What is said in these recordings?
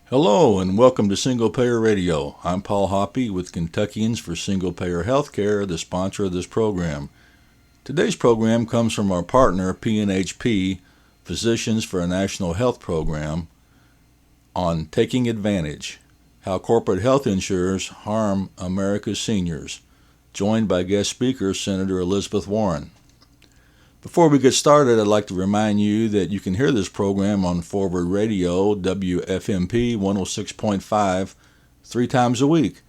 Hello and welcome to Single Payer Radio. I'm Paul Hoppy with Kentuckians for Single Payer Healthcare, the sponsor of this program. Today's program comes from our partner, PNHP, Physicians for a National Health Program, on Taking Advantage, How Corporate Health Insurers Harm America's Seniors, joined by guest speaker Senator Elizabeth Warren. Before we get started, I'd like to remind you that you can hear this program on Forward Radio, WFMP 106.5, 3 times a week,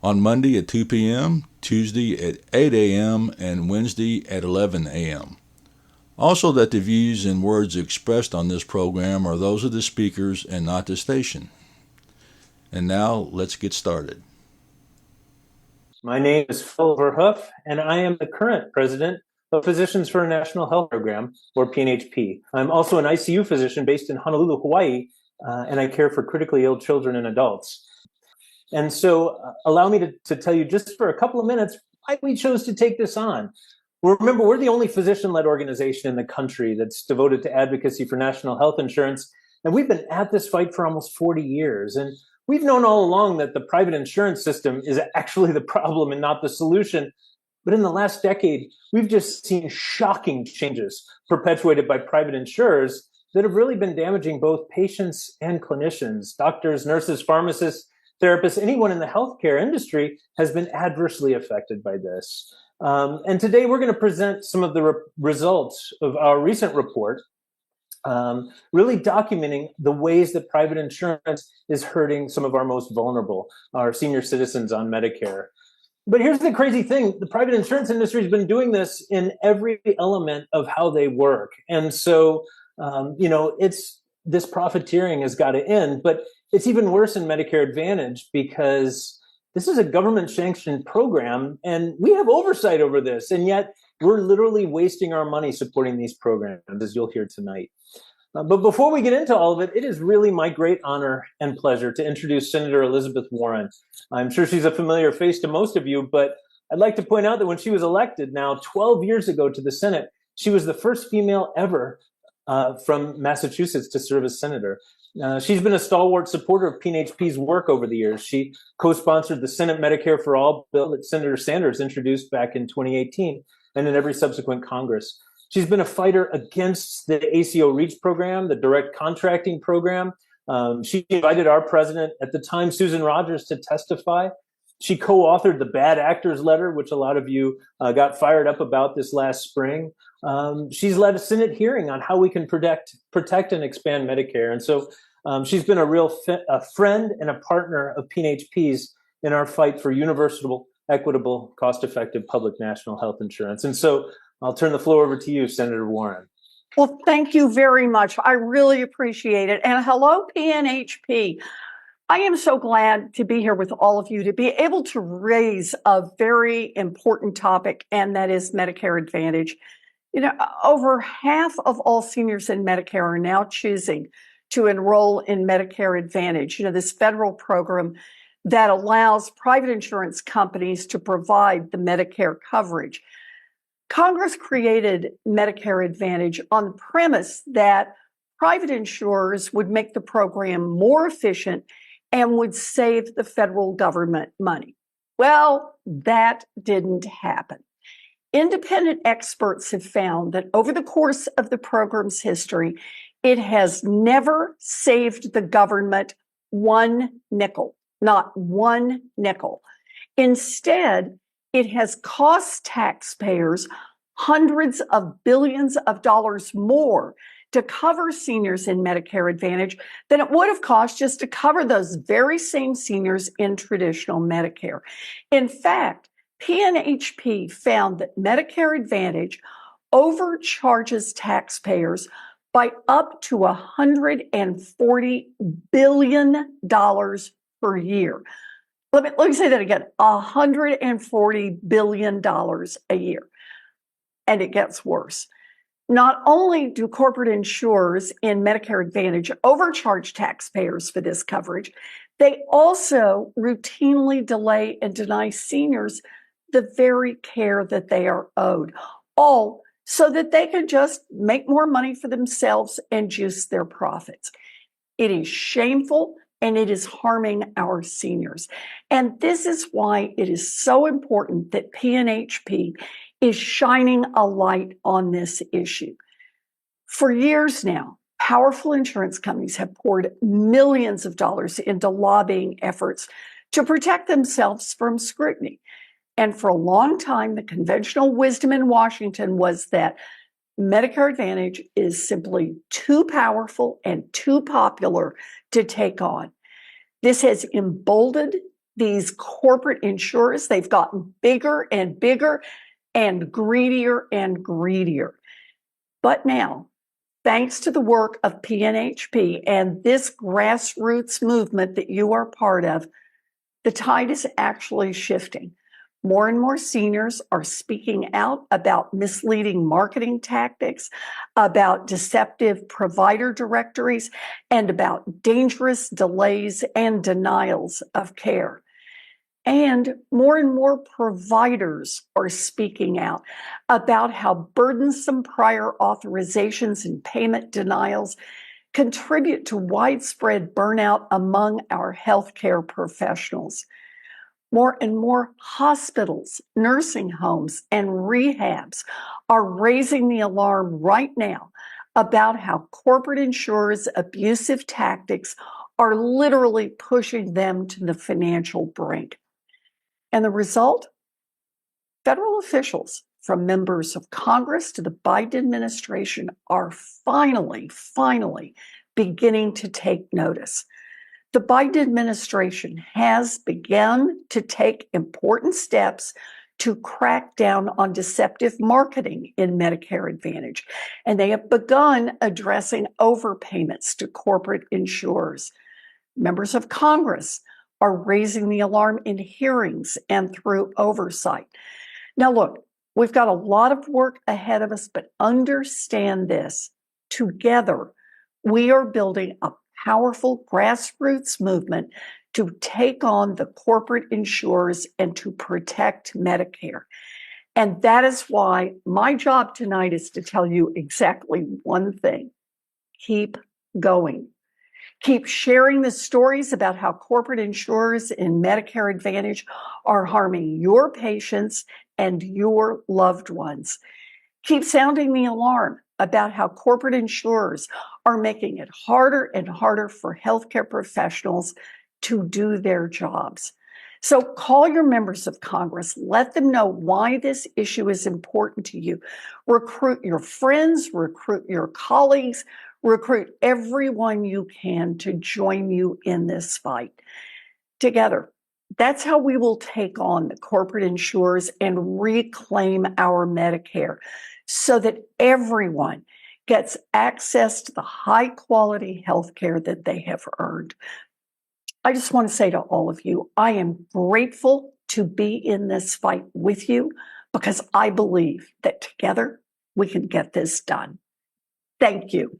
on Monday at 2 p.m., Tuesday at 8 a.m., and Wednesday at 11 a.m. Also, that the views and words expressed on this program are those of the speakers and not the station. And now, let's get started. My name is Phil Verhoof, and I am the current president of Physicians for a National Health Program, or PNHP. I'm also an ICU physician based in Honolulu, Hawaii, and I care for critically ill children and adults. And so allow me to tell you just for a couple of minutes why we chose to take this on. Remember, we're the only physician-led organization in the country that's devoted to advocacy for national health insurance, and we've been at this fight for almost 40 years. And we've known all along that the private insurance system is actually the problem and not the solution. But in the last decade, we've just seen shocking changes perpetuated by private insurers that have really been damaging both patients and clinicians. Doctors, nurses, pharmacists, therapists, anyone in the healthcare industry has been adversely affected by this. And today we're going to present some of the results of our recent report, really documenting the ways that private insurance is hurting some of our most vulnerable, our senior citizens on Medicare. But here's the crazy thing. The private insurance industry has been doing this in every element of how they work. And so, this profiteering has got to end. But it's even worse in Medicare Advantage because this is a government-sanctioned program, and we have oversight over this. And yet, we're literally wasting our money supporting these programs, as you'll hear tonight. But before we get into all of it, it is really my great honor and pleasure to introduce Senator Elizabeth Warren. I'm sure she's a familiar face to most of you, but I'd like to point out that when she was elected now 12 years ago to the Senate, she was the first female ever from Massachusetts to serve as senator. She's been a stalwart supporter of PNHP's work over the years. She co-sponsored the Senate Medicare for All bill that Senator Sanders introduced back in 2018 and in every subsequent Congress. She's been a fighter against the ACO REACH program, the direct contracting program. She invited our president at the time, Susan Rogers, to testify. She co-authored the Bad Actors Letter, which a lot of you got fired up about this last spring. She's led a Senate hearing on how we can protect and expand Medicare. And so she's been a real friend and a partner of PNHP's in our fight for universal, equitable, cost-effective public national health insurance. And so I'll turn the floor over to you, Senator Warren. Well, thank you very much. I really appreciate it. And hello, PNHP. I am so glad to be here with all of you to be able to raise a very important topic, and that is Medicare Advantage. You know, over half of all seniors in Medicare are now choosing to enroll in Medicare Advantage, this federal program that allows private insurance companies to provide the Medicare coverage. Congress created Medicare Advantage on the premise that private insurers would make the program more efficient and would save the federal government money. Well, that didn't happen. Independent experts have found that over the course of the program's history, it has never saved the government one nickel, not one nickel. Instead, it has cost taxpayers hundreds of billions of dollars more to cover seniors in Medicare Advantage than it would have cost just to cover those very same seniors in traditional Medicare. In fact, PNHP found that Medicare Advantage overcharges taxpayers by up to $140 billion per year. Let me say that again, $140 billion a year. And it gets worse. Not only do corporate insurers in Medicare Advantage overcharge taxpayers for this coverage, they also routinely delay and deny seniors the very care that they are owed, all so that they can just make more money for themselves and juice their profits. It is shameful and it is harming our seniors. And this is why it is so important that PNHP is shining a light on this issue. For years now, powerful insurance companies have poured millions of dollars into lobbying efforts to protect themselves from scrutiny. And for a long time, the conventional wisdom in Washington was that Medicare Advantage is simply too powerful and too popular to take on. This has emboldened these corporate insurers. They've gotten bigger and bigger and greedier and greedier. But now, thanks to the work of PNHP and this grassroots movement that you are part of, the tide is actually shifting. More and more seniors are speaking out about misleading marketing tactics, about deceptive provider directories, and about dangerous delays and denials of care. And more providers are speaking out about how burdensome prior authorizations and payment denials contribute to widespread burnout among our healthcare professionals. More and more hospitals, nursing homes, and rehabs are raising the alarm right now about how corporate insurers' abusive tactics are literally pushing them to the financial brink. And the result? Federal officials, from members of Congress to the Biden administration, are finally beginning to take notice. The Biden administration has begun to take important steps to crack down on deceptive marketing in Medicare Advantage, and they have begun addressing overpayments to corporate insurers. Members of Congress are raising the alarm in hearings and through oversight. Now, look, we've got a lot of work ahead of us, but understand this. Together, we are building a powerful grassroots movement to take on the corporate insurers and to protect Medicare. And that is why my job tonight is to tell you exactly one thing. Keep going. Keep sharing the stories about how corporate insurers in Medicare Advantage are harming your patients and your loved ones. Keep sounding the alarm about how corporate insurers are making it harder and harder for healthcare professionals to do their jobs. So call your members of Congress. Let them know why this issue is important to you. Recruit your friends, recruit your colleagues, recruit everyone you can to join you in this fight. Together, that's how we will take on the corporate insurers and reclaim our Medicare so that everyone gets access to the high quality health care that they have earned. I just want to say to all of you, I am grateful to be in this fight with you because I believe that together we can get this done. Thank you.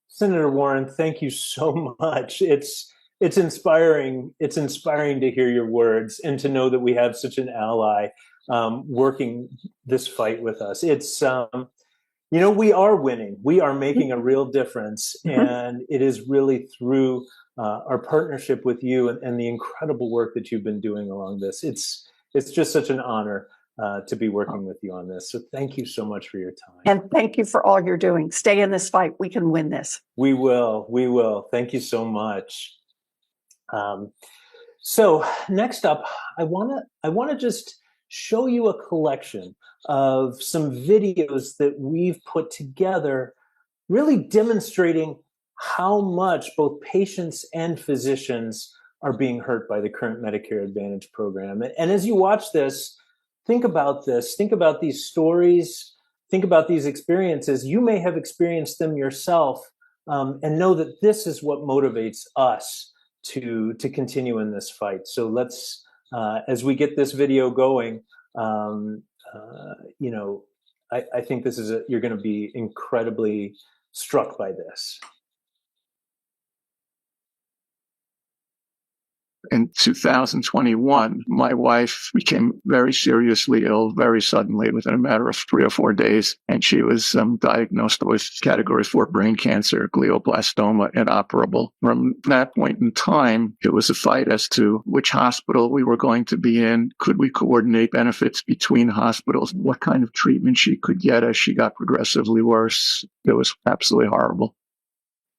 Senator Warren, thank you so much. It's inspiring. It's inspiring to hear your words and to know that we have such an ally working this fight with us. It's we are winning. We are making a real difference, and it is really through our partnership with you and the incredible work that you've been doing along this. It's just such an honor to be working with you on this. So thank you so much for your time. And thank you for all you're doing. Stay in this fight. We can win this. We will. We will. Thank you so much. So next up, I want to just show you a collection of some videos that we've put together, really demonstrating how much both patients and physicians are being hurt by the current Medicare Advantage program. And as you watch this, think about this. Think about these stories. Think about these experiences. You may have experienced them yourself, and know that this is what motivates us to continue in this fight. So let's, as we get this video going, I think this is you're going to be incredibly struck by this. In 2021, my wife became very seriously ill very suddenly within a matter of 3 or 4 days, and she was diagnosed with category 4 brain cancer, glioblastoma, inoperable. From that point in time, it was a fight as to which hospital we were going to be in. Could we coordinate benefits between hospitals? What kind of treatment she could get as she got progressively worse? It was absolutely horrible.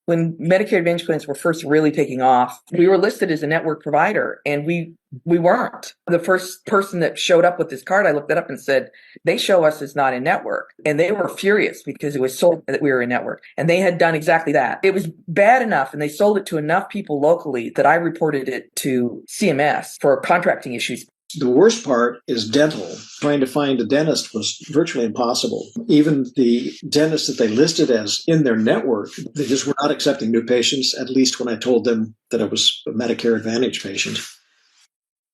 When Medicare Advantage plans were first really taking off, we were listed as a network provider, and we weren't. The first person that showed up with this card, I looked it up and said, they show us as not in network. And they were furious because it was sold that we were in network. And they had done exactly that. It was bad enough, and they sold it to enough people locally that I reported it to CMS for contracting issues. The worst part is dental. Trying to find a dentist was virtually impossible. Even the dentists that they listed as in their network, they just were not accepting new patients, at least when I told them that I was a Medicare Advantage patient.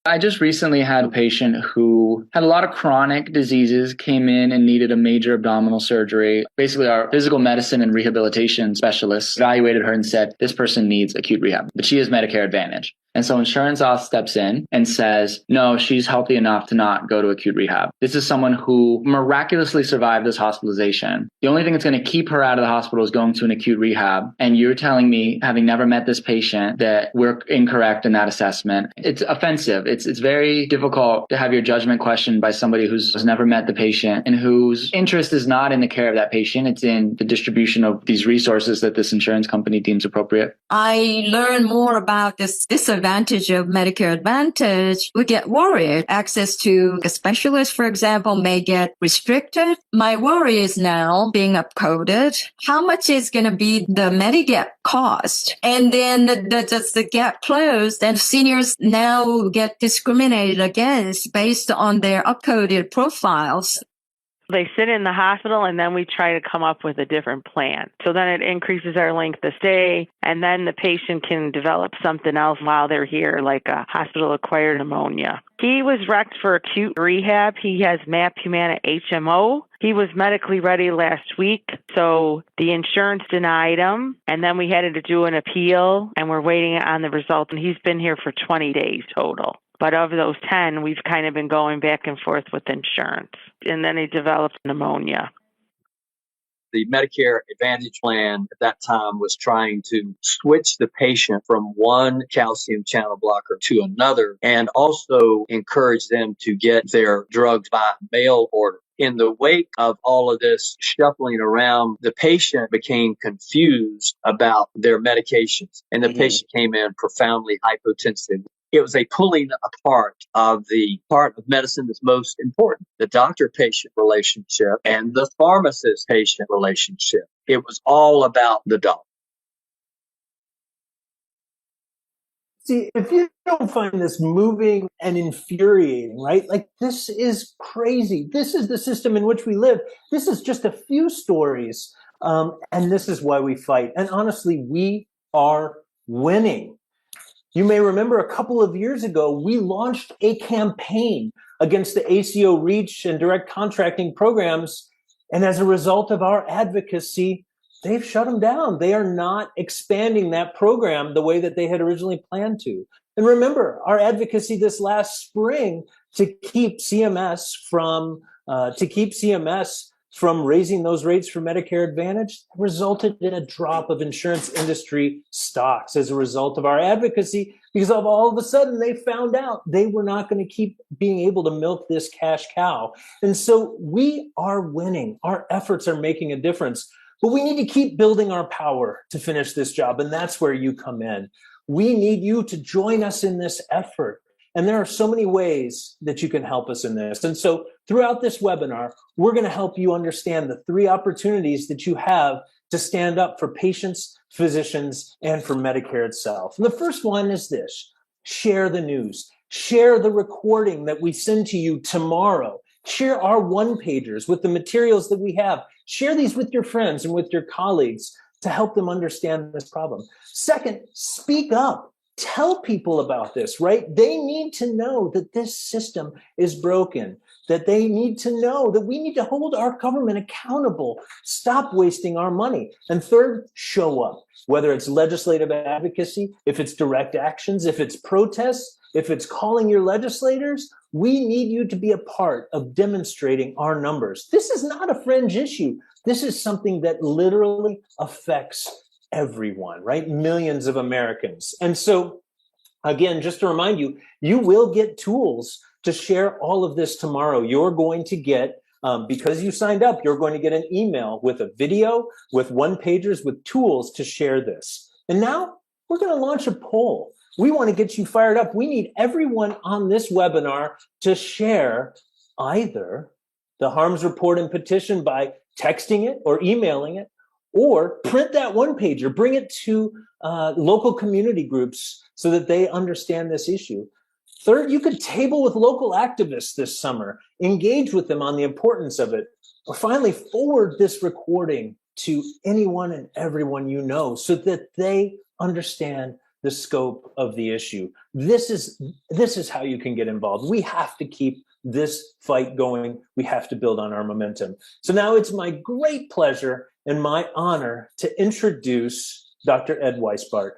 I just recently had a patient who had a lot of chronic diseases, came in and needed a major abdominal surgery. Basically, our physical medicine and rehabilitation specialists evaluated her and said, this person needs acute rehab, but she is Medicare Advantage. And so insurance auth steps in and says, no, she's healthy enough to not go to acute rehab. This is someone who miraculously survived this hospitalization. The only thing that's going to keep her out of the hospital is going to an acute rehab. And you're telling me, having never met this patient, that we're incorrect in that assessment. It's offensive. It's very difficult to have your judgment questioned by somebody who's never met the patient and whose interest is not in the care of that patient. It's in the distribution of these resources that this insurance company deems appropriate. I learned more about this disadvantage of Medicare Advantage. We get worried. Access to a specialist, for example, may get restricted. My worry is now being upcoded. How much is going to be the Medigap cost? And then does the gap close and seniors now get discriminated against based on their upcoded profiles? They sit in the hospital, and then we try to come up with a different plan. So then it increases our length of stay, and then the patient can develop something else while they're here, like a hospital-acquired pneumonia. He was rec for acute rehab. He has MAP Humana HMO. He was medically ready last week, so the insurance denied him, and then we had to do an appeal, and we're waiting on the result, and he's been here for 20 days total. But of those 10, we've kind of been going back and forth with insurance. And then he developed pneumonia. The Medicare Advantage plan at that time was trying to switch the patient from one calcium channel blocker to another and also encourage them to get their drugs by mail order. In the wake of all of this shuffling around, the patient became confused about their medications, and the patient came in profoundly hypotensive. It was a pulling apart of the part of medicine that's most important, the doctor-patient relationship and the pharmacist-patient relationship. It was all about the dollar. See, if you don't find this moving and infuriating, right? Like, this is crazy. This is the system in which we live. This is just a few stories. And this is why we fight. And honestly, we are winning. You may remember a couple of years ago, we launched a campaign against the ACO REACH and direct contracting programs. And as a result of our advocacy, they've shut them down. They are not expanding that program the way that they had originally planned to. And remember, our advocacy this last spring to keep CMS from raising those rates for Medicare Advantage resulted in a drop of insurance industry stocks as a result of our advocacy, because all of a sudden they found out they were not going to keep being able to milk this cash cow. And so we are winning. Our efforts are making a difference, but we need to keep building our power to finish this job. And that's where you come in. We need you to join us in this effort. And there are so many ways that you can help us in this. And so throughout this webinar, we're going to help you understand the 3 opportunities that you have to stand up for patients, physicians, and for Medicare itself. And the first one is this: share the news. Share the recording that we send to you tomorrow. Share our one-pagers with the materials that we have. Share these with your friends and with your colleagues to help them understand this problem. Second, speak up. Tell people about this, right? They need to know that this system is broken. that they need to know, that we need to hold our government accountable. Stop wasting our money. And third, show up, whether it's legislative advocacy, if it's direct actions, if it's protests, if it's calling your legislators. We need you to be a part of demonstrating our numbers. This is not a fringe issue. This is something that literally affects everyone, right? Millions of Americans. And so, again, just to remind you, you will get tools to share all of this tomorrow. You're going to get, because you signed up, you're going to get an email with a video, with one-pagers, with tools to share this. And now we're going to launch a poll. We want to get you fired up. We need everyone on this webinar to share either the harms report and petition by texting it or emailing it, or print that one-pager, bring it to local community groups so that they understand this issue. Third, you could table with local activists this summer, engage with them on the importance of it, or finally forward this recording to anyone and everyone you know so that they understand the scope of the issue. This is how you can get involved. We have to keep this fight going. We have to build on our momentum. So now it's my great pleasure and my honor to introduce Dr. Ed Weisbart.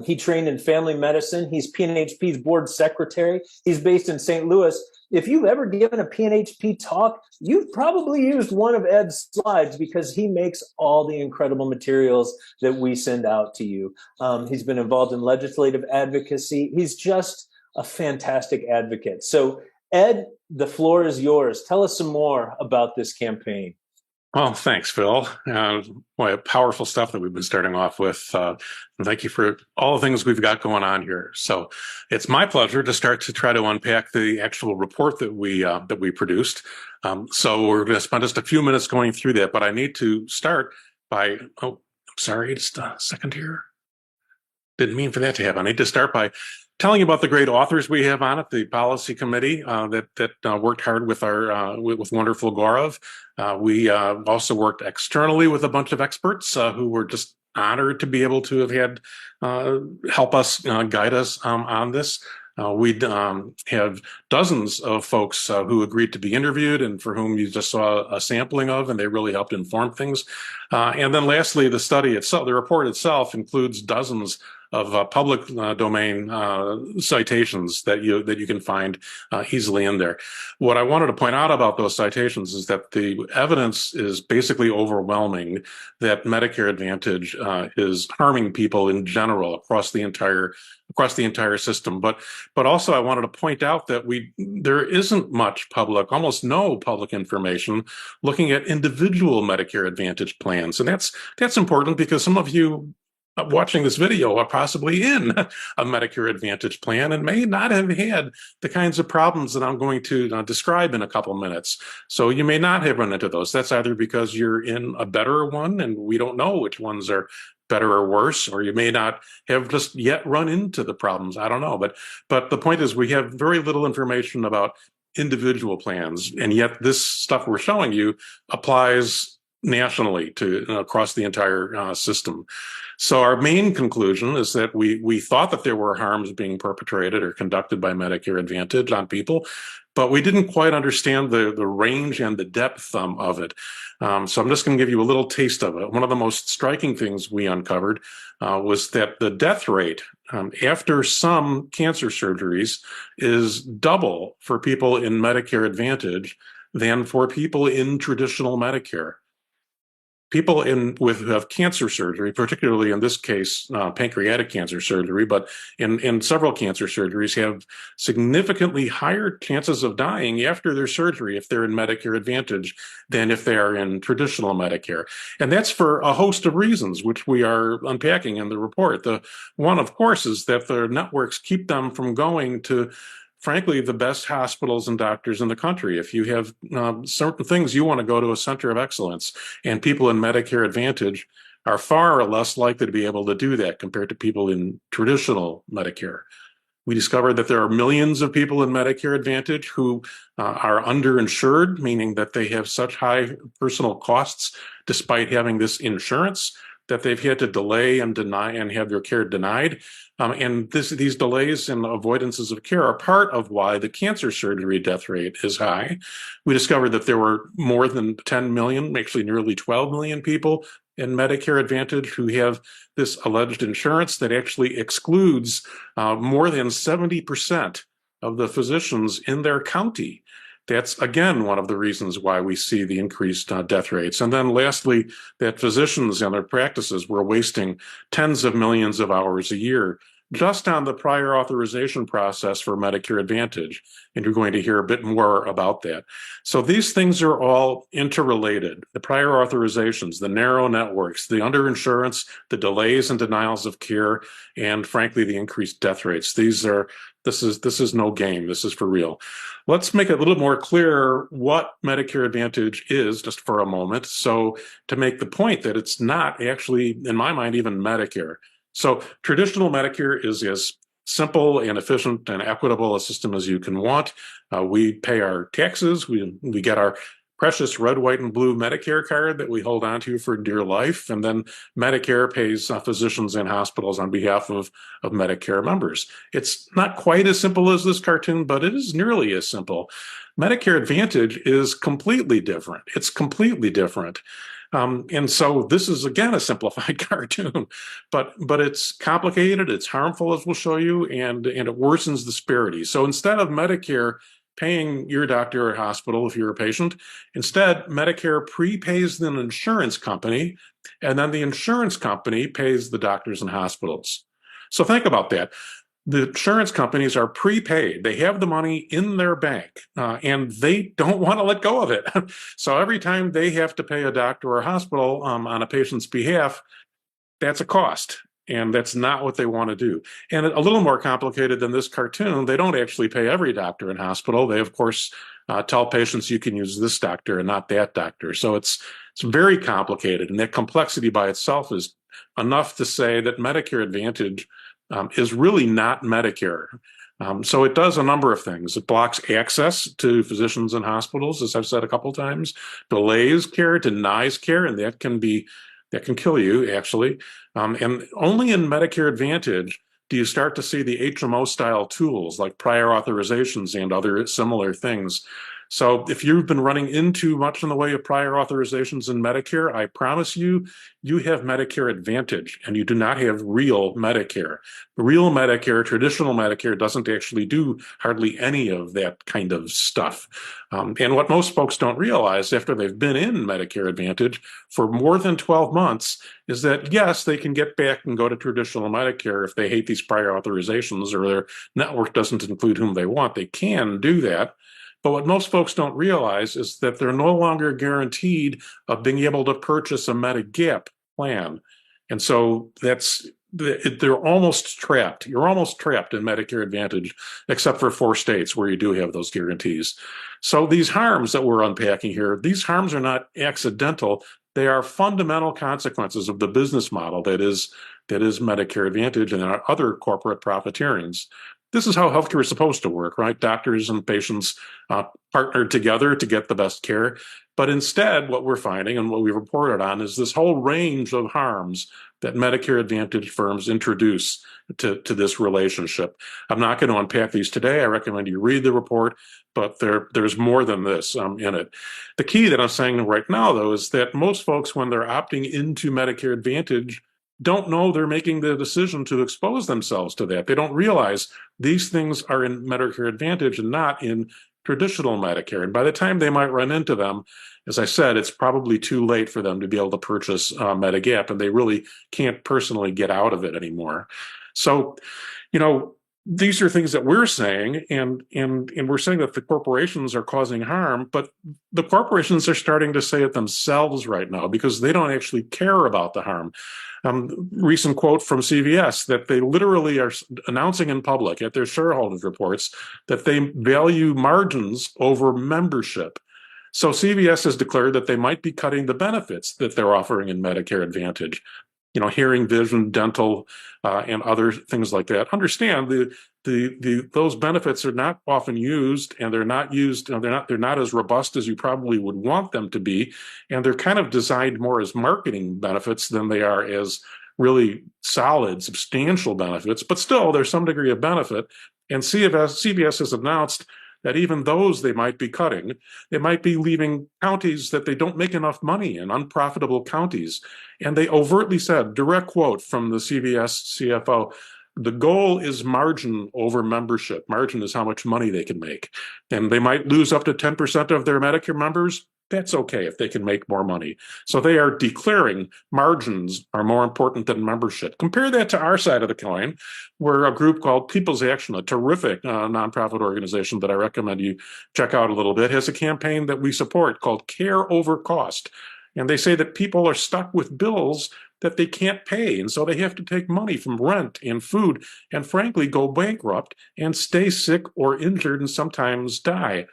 He trained in family medicine. He's PNHP's board secretary. He's based in St. Louis. If you've ever given a PNHP talk, you've probably used one of Ed's slides because he makes all the incredible materials that we send out to you. He's been involved in legislative advocacy. He's just a fantastic advocate. So Ed, the floor is yours. Tell us some more about this campaign. Well, thanks, Phil. Boy, powerful stuff that we've been starting off with. And thank you for all the things we've got going on here. So it's my pleasure to start to try to unpack the actual report that we produced. So we're going to spend just a few minutes going through that, but I need to start by, sorry, just a second here. Didn't mean for that to happen. I need to start by telling you about the great authors we have on it, the policy committee that worked hard with with wonderful Gaurav. We also worked externally with a bunch of experts who were just honored to be able to have had help us, guide us on this. We have dozens of folks who agreed to be interviewed and for whom you just saw a sampling of, and they really helped inform things. And then lastly, the study itself, the report itself includes dozens of public domain citations that you can find easily in there. What I wanted to point out about those citations is that the evidence is basically overwhelming that Medicare Advantage is harming people in general across the entire system. But also I wanted to point out that there isn't much public, almost no public information looking at individual Medicare Advantage plans. And that's important because some of you watching this video are possibly in a Medicare Advantage plan and may not have had the kinds of problems that I'm going to describe in a couple minutes. So you may not have run into those. That's either because you're in a better one and we don't know which ones are better or worse, or you may not have just yet run into the problems. I don't know. But the point is we have very little information about individual plans, and yet this stuff we're showing you applies nationally to across the entire system. So our main conclusion is that we thought that there were harms being perpetrated or conducted by Medicare Advantage on people, but we didn't quite understand the range and the depth of it. So I'm just going to give you a little taste of it. One of the most striking things we uncovered was that the death rate after some cancer surgeries is double for people in Medicare Advantage than for people in traditional Medicare. People who have cancer surgery, particularly in this case, pancreatic cancer surgery, but in several cancer surgeries, have significantly higher chances of dying after their surgery if they're in Medicare Advantage than if they are in traditional Medicare. And that's for a host of reasons, which we are unpacking in the report. The one, of course, is that the networks keep them from going to, frankly, the best hospitals and doctors in the country. If you have certain things, you want to go to a center of excellence, and people in Medicare Advantage are far less likely to be able to do that compared to people in traditional Medicare. We discovered that there are millions of people in Medicare Advantage who are underinsured, meaning that they have such high personal costs despite having this insurance that they've had to delay and deny and have their care denied. And these delays and avoidances of care are part of why the cancer surgery death rate is high. We discovered that there were more than 10 million, actually nearly 12 million people in Medicare Advantage who have this alleged insurance that actually excludes more than 70% of the physicians in their county. That's, again, one of the reasons why we see the increased death rates. And then lastly, that physicians and their practices were wasting tens of millions of hours a year just on the prior authorization process for Medicare Advantage. And you're going to hear a bit more about that. So these things are all interrelated. The prior authorizations, the narrow networks, the underinsurance, the delays and denials of care, and frankly, the increased death rates. This is no game. This is for real. Let's make it a little more clear what Medicare Advantage is just for a moment. So to make the point that it's not actually, in my mind, even Medicare. So traditional Medicare is as simple and efficient and equitable a system as you can want. We pay our taxes. We get our precious red, white, and blue Medicare card that we hold on to for dear life. And then Medicare pays physicians and hospitals on behalf of Medicare members. It's not quite as simple as this cartoon, but it is nearly as simple. Medicare Advantage is completely different. It's completely different. And so this is, again, a simplified cartoon, but it's complicated, it's harmful, as we'll show you, and it worsens disparities. So instead of Medicare paying your doctor or hospital if you're a patient, instead, Medicare prepays an insurance company, and then the insurance company pays the doctors and hospitals. So think about that. The insurance companies are prepaid. They have the money in their bank, and they don't want to let go of it. So every time they have to pay a doctor or a hospital on a patient's behalf, that's a cost, and that's not what they want to do. And a little more complicated than this cartoon, they don't actually pay every doctor and hospital. They, of course, tell patients you can use this doctor and not that doctor. So it's very complicated, and that complexity by itself is enough to say that Medicare Advantage is really not Medicare. So it does a number of things. It blocks access to physicians and hospitals, as I've said a couple times, delays care, denies care, and that can kill you, actually. And only in Medicare Advantage do you start to see the HMO style tools like prior authorizations and other similar things. So if you've been running into much in the way of prior authorizations in Medicare, I promise you, you have Medicare Advantage and you do not have real Medicare. Real Medicare, traditional Medicare, doesn't actually do hardly any of that kind of stuff. And what most folks don't realize after they've been in Medicare Advantage for more than 12 months is that, yes, they can get back and go to traditional Medicare if they hate these prior authorizations or their network doesn't include whom they want. They can do that. But what most folks don't realize is that they're no longer guaranteed of being able to purchase a Medigap plan. And so they're almost trapped. You're almost trapped in Medicare Advantage, except for 4 states where you do have those guarantees. So these harms that we're unpacking here, these harms are not accidental. They are fundamental consequences of the business model that is Medicare Advantage and other corporate profiteerings. This is how healthcare is supposed to work, right? Doctors and patients partner together to get the best care. But instead, what we're finding and what we reported on is this whole range of harms that Medicare Advantage firms introduce to this relationship. I'm not going to unpack these today. I recommend you read the report, but there's more than this in it. The key that I'm saying right now, though, is that most folks, when they're opting into Medicare Advantage, don't know they're making the decision to expose themselves to that. They don't realize these things are in Medicare Advantage and not in traditional Medicare. And by the time they might run into them, as I said, it's probably too late for them to be able to purchase Medigap, and they really can't personally get out of it anymore. So, these are things that we're saying, and we're saying that the corporations are causing harm, but the corporations are starting to say it themselves right now because they don't actually care about the harm. Recent quote from CVS that they literally are announcing in public at their shareholders reports that they value margins over membership. So CVS has declared that they might be cutting the benefits that they're offering in Medicare Advantage. Hearing, vision, dental, and other things like that. Understand those benefits are not often used, and they're not used, and they're not as robust as you probably would want them to be, and they're kind of designed more as marketing benefits than they are as really solid, substantial benefits. But still, there's some degree of benefit, and CVS has announced that even those they might be cutting. They might be leaving counties that they don't make enough money in, unprofitable counties. And they overtly said, direct quote from the CVS CFO, the goal is margin over membership. Margin is how much money they can make. And they might lose up to 10% of their Medicare members. That's okay if they can make more money. So they are declaring margins are more important than membership. Compare that to our side of the coin, where a group called People's Action, a terrific nonprofit organization that I recommend you check out a little bit, has a campaign that we support called Care Over Cost. And they say that people are stuck with bills that they can't pay. And so they have to take money from rent and food and frankly go bankrupt and stay sick or injured and sometimes die.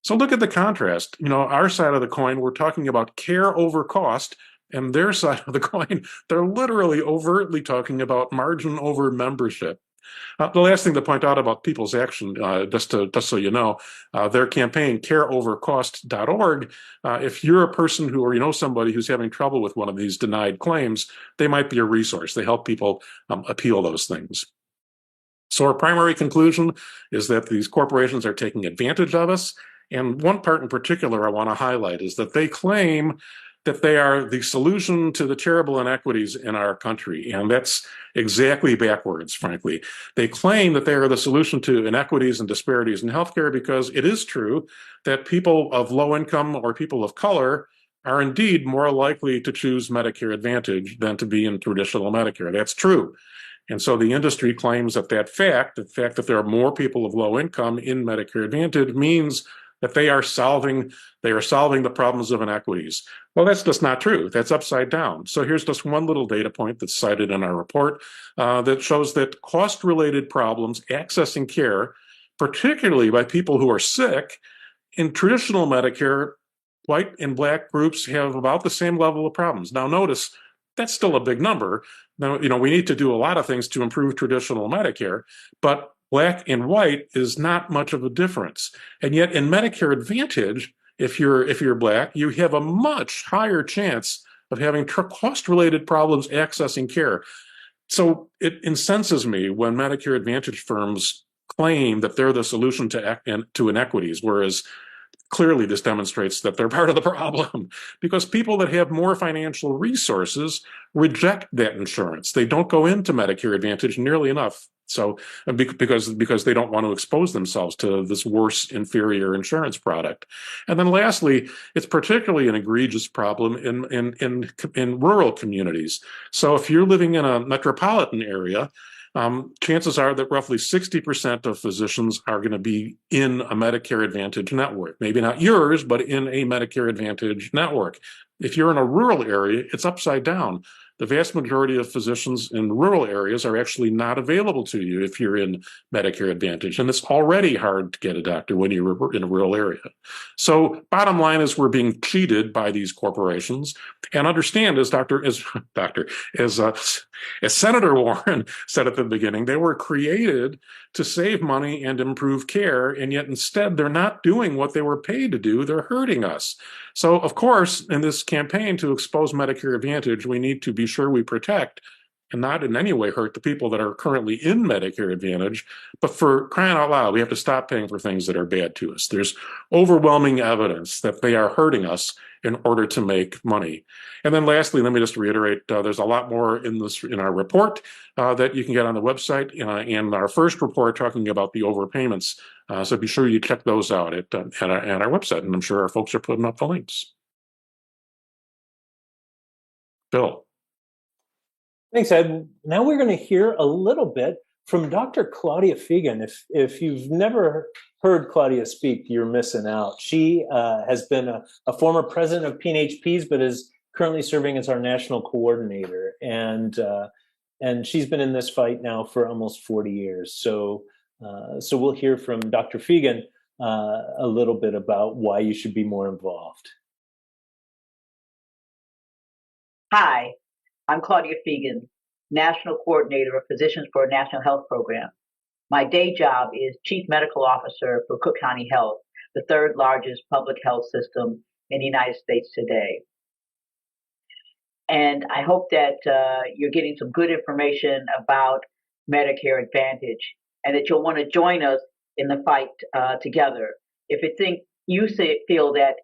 So look at the contrast. Our side of the coin, we're talking about care over cost, and their side of the coin, they're literally overtly talking about margin over membership. The last thing to point out about People's Action, just so you know, their campaign, careovercost.org, if you're a person or you know somebody who's having trouble with one of these denied claims, they might be a resource. They help people appeal those things. So our primary conclusion is that these corporations are taking advantage of us. And one part in particular I want to highlight is that they claim that they are the solution to the terrible inequities in our country. And that's exactly backwards, frankly. They claim that they are the solution to inequities and disparities in healthcare because it is true that people of low income or people of color are indeed more likely to choose Medicare Advantage than to be in traditional Medicare. That's true. And so the industry claims that the fact that there are more people of low income in Medicare Advantage means that they are solving the problems of inequities. Well, that's just not true. That's upside down. So here's just one little data point that's cited in our report that shows that cost-related problems accessing care, particularly by people who are sick, in traditional Medicare, white and black groups have about the same level of problems. Now, notice that's still a big number. Now, we need to do a lot of things to improve traditional Medicare, but black and white is not much of a difference. And yet in Medicare Advantage, if you're black, you have a much higher chance of having cost-related problems accessing care. So it incenses me when Medicare Advantage firms claim that they're the solution to inequities, whereas clearly this demonstrates that they're part of the problem because people that have more financial resources reject that insurance. They don't go into Medicare Advantage nearly enough. So because they don't want to expose themselves to this worse, inferior insurance product. And then lastly, it's particularly an egregious problem in rural communities. So if you're living in a metropolitan area, chances are that roughly 60% of physicians are going to be in a Medicare Advantage network. Maybe not yours, but in a Medicare Advantage network. If you're in a rural area, it's upside down. The vast majority of physicians in rural areas are actually not available to you if you're in Medicare Advantage. And it's already hard to get a doctor when you're in a rural area. So bottom line is we're being cheated by these corporations. And understand, as Senator Warren said at the beginning, they were created to save money and improve care. And yet instead, they're not doing what they were paid to do. They're hurting us. So, of course, in this campaign to expose Medicare Advantage, we need to be sure we protect and not in any way hurt the people that are currently in Medicare Advantage. But for crying out loud, we have to stop paying for things that are bad to us. There's overwhelming evidence that they are hurting us in order to make money. And then lastly, let me just reiterate, there's a lot more in our report that you can get on the website and our first report talking about the overpayments. So be sure you check those out at our website, and I'm sure our folks are putting up the links. Bill. Thanks, Ed. Now we're going to hear a little bit from Dr. Claudia Fegan. If you've never heard Claudia speak, you're missing out. She has been a former president of PNHPs, but is currently serving as our national coordinator. And she's been in this fight now for almost 40 years. So we'll hear from Dr. Fegan a little bit about why you should be more involved. Hi, I'm Claudia Fegan, National Coordinator of Physicians for a National Health Program. My day job is Chief Medical Officer for Cook County Health, the third largest public health system in the United States today. And I hope that you're getting some good information about Medicare Advantage and that you'll want to join us in the fight together. If you feel that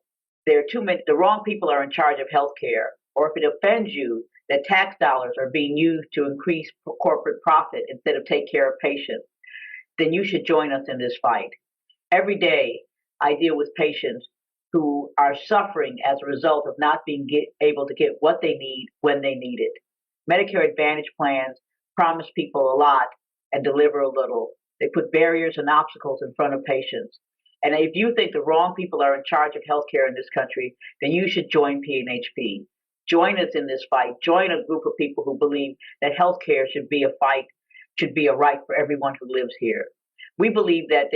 there are too many, the wrong people are in charge of healthcare, or if it offends you that tax dollars are being used to increase corporate profit instead of take care of patients, then you should join us in this fight. Every day, I deal with patients who are suffering as a result of not being able to get what they need when they need it. Medicare Advantage plans promise people a lot and deliver a little. They put barriers and obstacles in front of patients. And if you think the wrong people are in charge of healthcare in this country, then you should join PNHP. Join us in this fight. Join a group of people who believe that healthcare should be a right for everyone who lives here. We believe that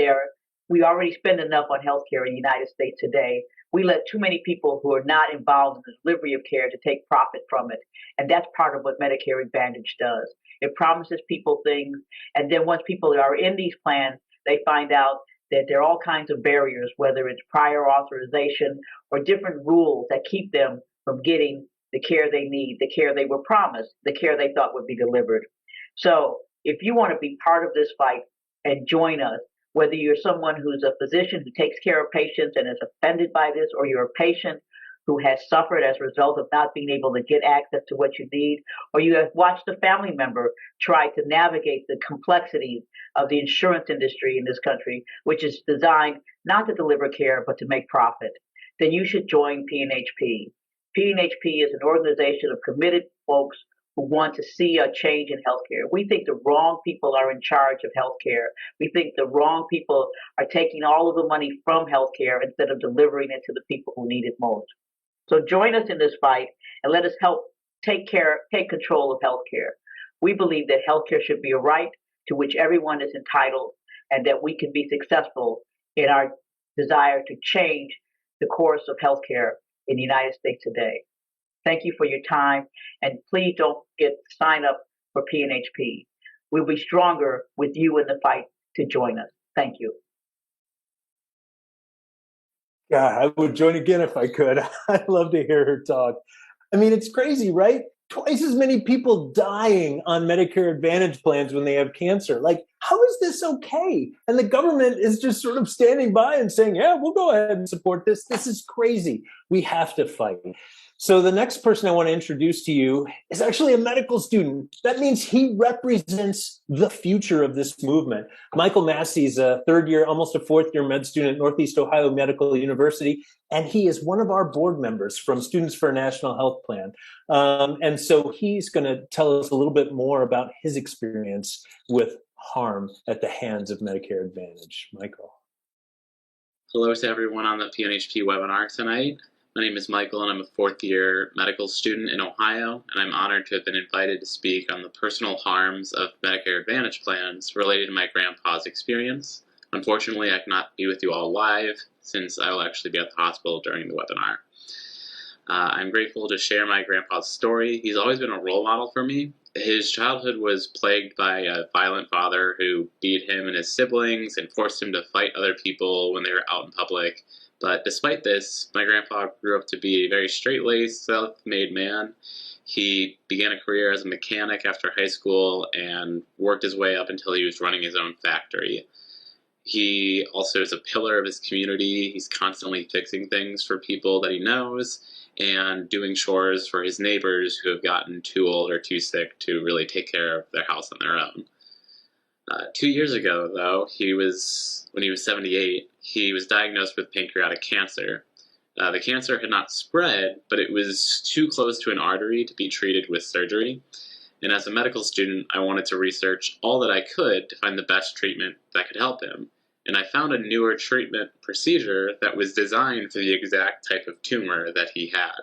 we already spend enough on healthcare in the United States today. We let too many people who are not involved in the delivery of care to take profit from it. And that's part of what Medicare Advantage does. It promises people things, and then once people are in these plans, they find out that there are all kinds of barriers, whether it's prior authorization or different rules that keep them from getting the care they need, the care they were promised, the care they thought would be delivered. So if you want to be part of this fight and join us, whether you're someone who's a physician who takes care of patients and is offended by this, or you're a patient who has suffered as a result of not being able to get access to what you need, or you have watched a family member try to navigate the complexities of the insurance industry in this country, which is designed not to deliver care, but to make profit, then you should join PNHP. PNHP is an organization of committed folks who want to see a change in healthcare. We think the wrong people are in charge of healthcare. We think the wrong people are taking all of the money from healthcare instead of delivering it to the people who need it most. So join us in this fight and let us help take control of healthcare. We believe that healthcare should be a right to which everyone is entitled, and that we can be successful in our desire to change the course of healthcare in the United States today. Thank you for your time, and please don't sign up for PNHP. We'll be stronger with you in the fight to join us. Thank you. Yeah, I would join again if I could. I'd love to hear her talk. I mean, it's crazy, right? Twice as many people dying on Medicare Advantage plans when they have cancer. Like, how is this okay? And the government is just sort of standing by and saying, yeah, we'll go ahead and support this. This is crazy. We have to fight. So the next person I want to introduce to you is actually a medical student. That means he represents the future of this movement. Michael Massey is a third year, almost a fourth year med student at Northeast Ohio Medical University. And he is one of our board members from Students for a National Health Plan. And so he's going to tell us a little bit more about his experience with harm at the hands of Medicare Advantage. Michael. Hello to everyone on the PNHP webinar tonight. My name is Michael, and I'm a fourth-year medical student in Ohio, and I'm honored to have been invited to speak on the personal harms of Medicare Advantage plans related to my grandpa's experience. Unfortunately, I cannot be with you all live, since I will actually be at the hospital during the webinar. I'm grateful to share my grandpa's story. He's always been a role model for me. His childhood was plagued by a violent father who beat him and his siblings and forced him to fight other people when they were out in public. But despite this, my grandpa grew up to be a very straight-laced, self-made man. He began a career as a mechanic after high school and worked his way up until he was running his own factory. He also is a pillar of his community. He's constantly fixing things for people that he knows and doing chores for his neighbors who have gotten too old or too sick to really take care of their house on their own. 2 years ago, though, when he was 78, he was diagnosed with pancreatic cancer. The cancer had not spread, but it was too close to an artery to be treated with surgery. And as a medical student, I wanted to research all that I could to find the best treatment that could help him. And I found a newer treatment procedure that was designed for the exact type of tumor that he had.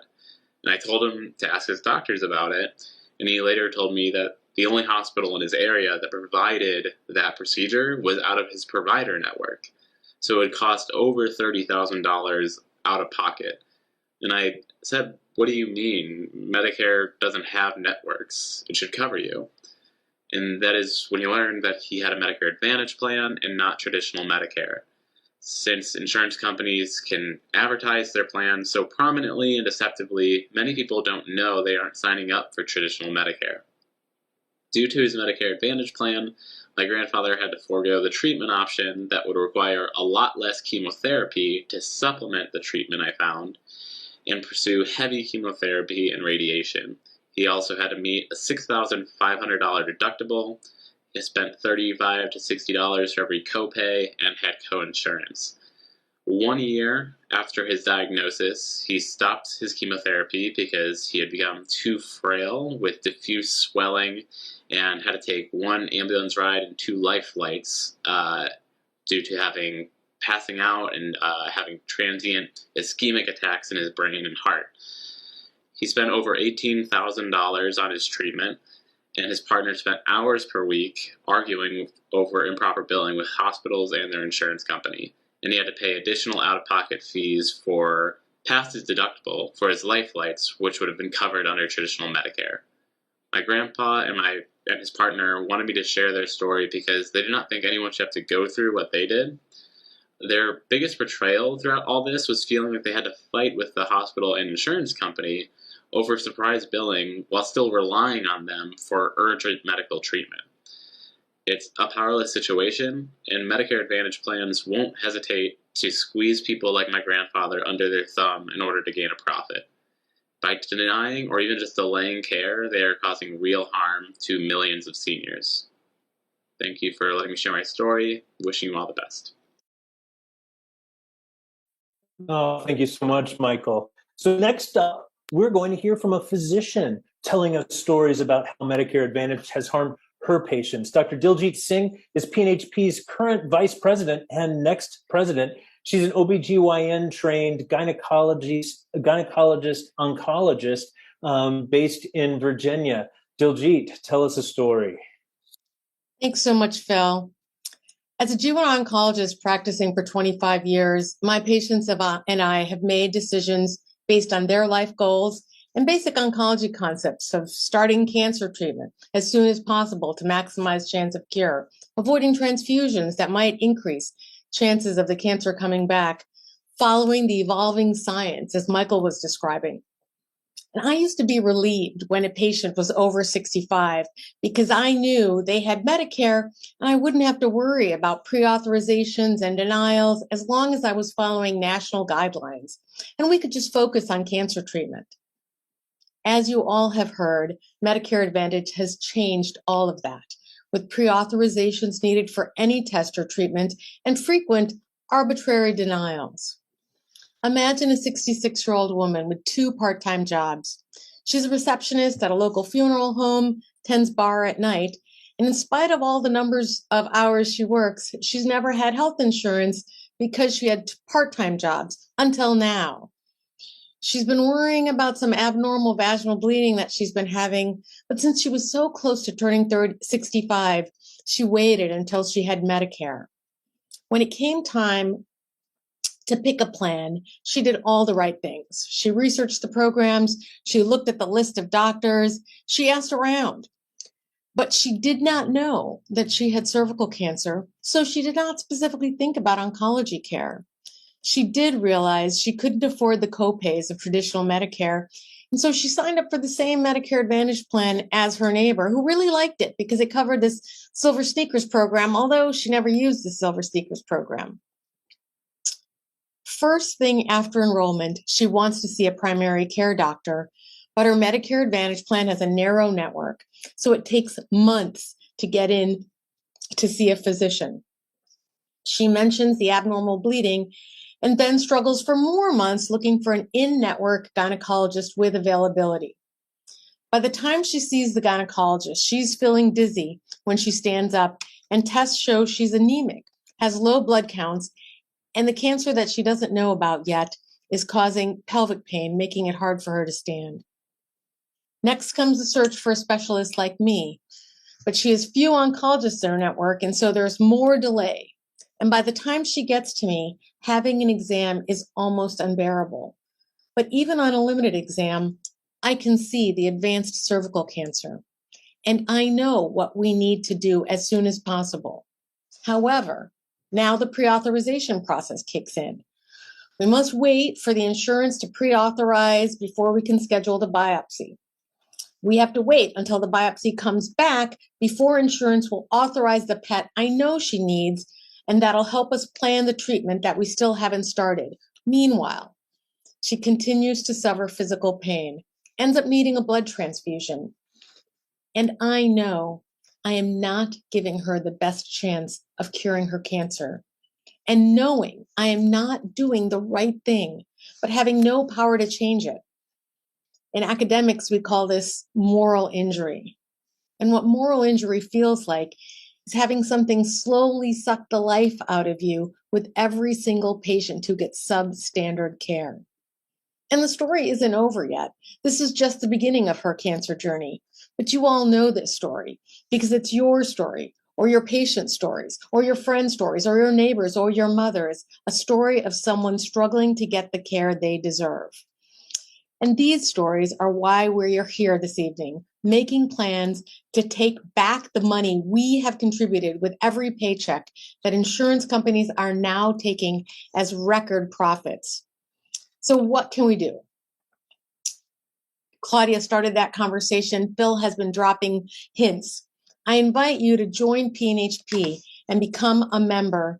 And I told him to ask his doctors about it, and he later told me that the only hospital in his area that provided that procedure was out of his provider network. So it would cost over $30,000 out of pocket. And I said, what do you mean? Medicare doesn't have networks. It should cover you. And that is when he learned that he had a Medicare Advantage plan and not traditional Medicare. Since insurance companies can advertise their plans so prominently and deceptively, many people don't know they aren't signing up for traditional Medicare. Due to his Medicare Advantage plan, my grandfather had to forego the treatment option that would require a lot less chemotherapy to supplement the treatment I found, and pursue heavy chemotherapy and radiation. He also had to meet a $6,500 deductible. He spent $35 to $60 for every copay and had coinsurance. 1 year after his diagnosis, he stopped his chemotherapy because he had become too frail with diffuse swelling and had to take 1 ambulance ride and 2 life flights due to passing out and having transient ischemic attacks in his brain and heart. He spent over $18,000 on his treatment, and his partner spent hours per week arguing over improper billing with hospitals and their insurance company. And he had to pay additional out-of-pocket fees for past his deductible for his life flights, which would have been covered under traditional Medicare. My grandpa and his partner wanted me to share their story because they did not think anyone should have to go through what they did. Their biggest betrayal throughout all this was feeling like they had to fight with the hospital and insurance company over surprise billing while still relying on them for urgent medical treatment. It's a powerless situation, and Medicare Advantage plans won't hesitate to squeeze people like my grandfather under their thumb in order to gain a profit. By denying or even just delaying care, they are causing real harm to millions of seniors. Thank you for letting me share my story. Wishing you all the best. Oh, thank you so much, Michael. So next up, we're going to hear from a physician telling us stories about how Medicare Advantage has harmed her patients. Dr. Diljit Singh is PNHP's current vice president and next president. She's an OBGYN-trained gynecologist, oncologist based in Virginia. Diljit, tell us a story. Thanks so much, Phil. As a GYN oncologist practicing for 25 years, my patients and I have made decisions based on their life goals and basic oncology concepts of starting cancer treatment as soon as possible to maximize chance of cure, avoiding transfusions that might increase chances of the cancer coming back, following the evolving science as Michael was describing. And I used to be relieved when a patient was over 65 because I knew they had Medicare and I wouldn't have to worry about pre-authorizations and denials as long as I was following national guidelines and we could just focus on cancer treatment. As you all have heard, Medicare Advantage has changed all of that, with pre-authorizations needed for any test or treatment and frequent arbitrary denials. Imagine a 66-year-old woman with 2 part-time jobs. She's a receptionist at a local funeral home, tends bar at night, and in spite of all the numbers of hours she works, she's never had health insurance because she had part-time jobs until now. She's been worrying about some abnormal vaginal bleeding that she's been having, but since she was so close to turning 65, she waited until she had Medicare. When it came time to pick a plan, she did all the right things. She researched the programs, she looked at the list of doctors, she asked around. But she did not know that she had cervical cancer, so she did not specifically think about oncology care. She did realize she couldn't afford the copays of traditional Medicare, and so she signed up for the same Medicare Advantage plan as her neighbor, who really liked it because it covered this Silver Sneakers program, although she never used the Silver Sneakers program. First thing after enrollment, she wants to see a primary care doctor, but her Medicare Advantage plan has a narrow network, so it takes months to get in to see a physician. She mentions the abnormal bleeding and then struggles for more months looking for an in-network gynecologist with availability. By the time she sees the gynecologist, she's feeling dizzy when she stands up, and tests show she's anemic, has low blood counts, and the cancer that she doesn't know about yet is causing pelvic pain, making it hard for her to stand. Next comes the search for a specialist like me, but she has few oncologists in her network, and so there's more delay. And by the time she gets to me, having an exam is almost unbearable. But even on a limited exam, I can see the advanced cervical cancer. And I know what we need to do as soon as possible. However, now the pre-authorization process kicks in. We must wait for the insurance to pre-authorize before we can schedule the biopsy. We have to wait until the biopsy comes back before insurance will authorize the PET I know she needs, and that'll help us plan the treatment that we still haven't started. Meanwhile, she continues to suffer physical pain, ends up needing a blood transfusion. And I know I am not giving her the best chance of curing her cancer. And knowing I am not doing the right thing, but having no power to change it. In academics, we call this moral injury. And what moral injury feels like is having something slowly suck the life out of you with every single patient who gets substandard care. And the story isn't over yet. This is just the beginning of her cancer journey. But you all know this story because it's your story, or your patient's stories, or your friends' stories, or your neighbors, or your mother's, a story of someone struggling to get the care they deserve. And these stories are why we're here this evening, making plans to take back the money we have contributed with every paycheck that insurance companies are now taking as record profits. So what can we do? Claudia started that conversation. Phil has been dropping hints. I invite you to join PNHP and become a member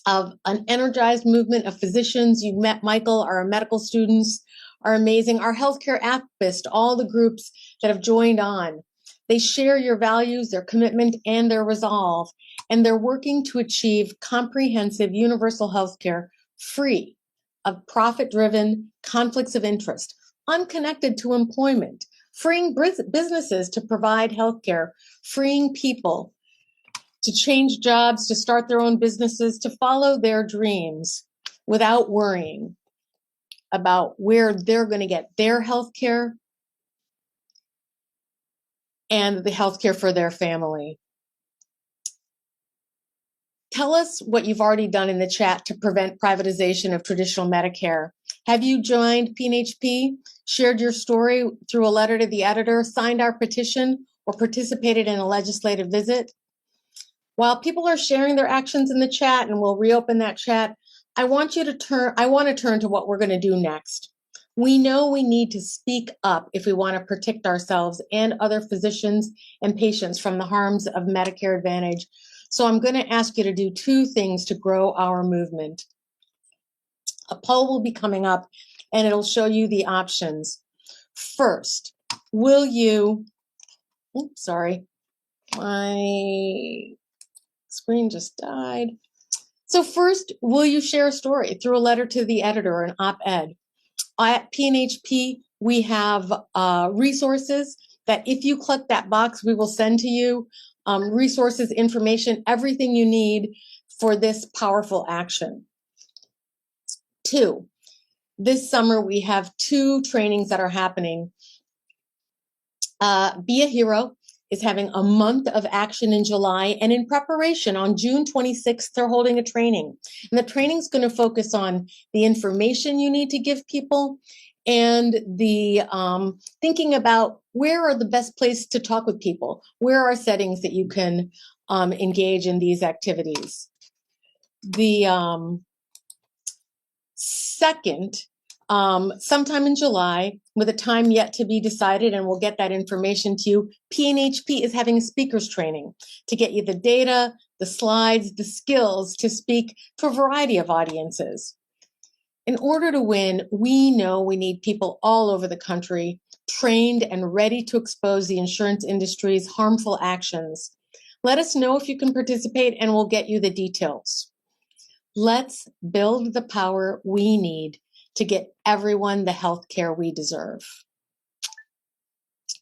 of an energized movement of physicians. You've met Michael, our medical students are amazing. Our healthcare activists, all the groups that have joined on, they share your values, their commitment, and their resolve, and they're working to achieve comprehensive universal healthcare free of profit-driven conflicts of interest, unconnected to employment, freeing businesses to provide healthcare, freeing people to change jobs, to start their own businesses, to follow their dreams without worrying about where they're going to get their healthcare and the healthcare for their family. Tell us what you've already done in the chat to prevent privatization of traditional Medicare. Have you joined PNHP, shared your story through a letter to the editor, signed our petition, or participated in a legislative visit? While people are sharing their actions in the chat, and we'll reopen that chat, I want to turn to what we're going to do next. We know we need to speak up if we want to protect ourselves and other physicians and patients from the harms of Medicare Advantage. So I'm going to ask you to do two things to grow our movement. A poll will be coming up and it'll show you the options. First, will you, my screen just died. So first, will you share a story through a letter to the editor or an op-ed? At PNHP, we have resources that if you click that box, we will send to you resources, information, everything you need for this powerful action. 2, this summer we have 2 trainings that are happening. Be a Hero is having a month of action in July, and in preparation on June 26th, they're holding a training. And the training is going to focus on the information you need to give people and the thinking about where are the best places to talk with people, where are settings that you can engage in these activities. The second, sometime in July, with a time yet to be decided, and we'll get that information to you, PNHP is having a speakers training to get you the data, the slides, the skills to speak to a variety of audiences. In order to win, we know we need people all over the country trained and ready to expose the insurance industry's harmful actions. Let us know if you can participate and we'll get you the details. Let's build the power we need to get everyone the health care we deserve.